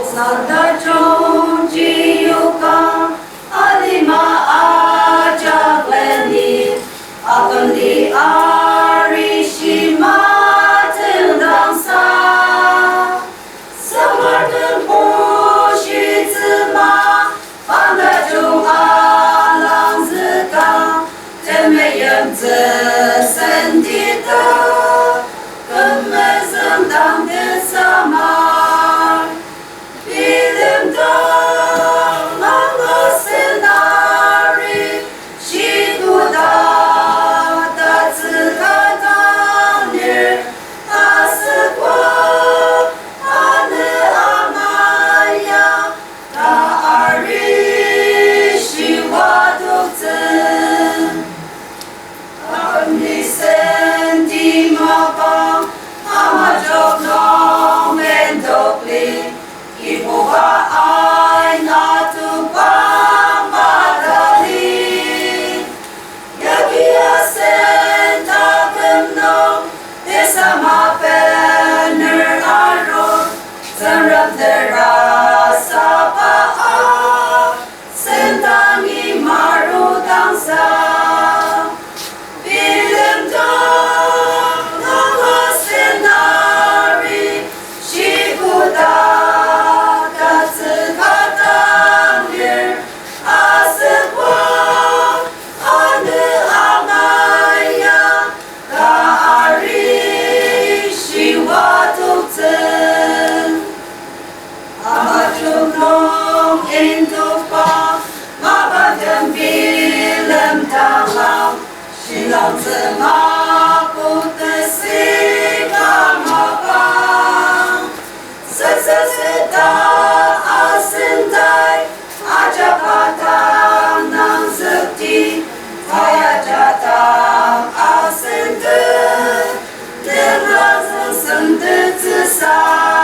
Santa Chonji Yuka Alima Aja Gleni Akandi Arishima Tildangsa Samartan Pushi Zima Panda Chung Alang Zika Temeyem Sendita Kemezem Dang Samar Bilim Dang Senari Shikuda Tatsuka Danir Asekwa Ane Amaya Taari Shiwa Dukzen Arni Sendi Mabang Amajok Nong Endokli Ibuha Aina Tupang Madali Yakia Senta Gemno Desama Penner Aro Zanrap Dera Sapa Sentangi Maru Dangsa Bilim Dang Nama Senari Shikuda Silang semaku tersikam abang Seseda asentai Aja patang nang sekti Saya jatang asente Derang sende zesai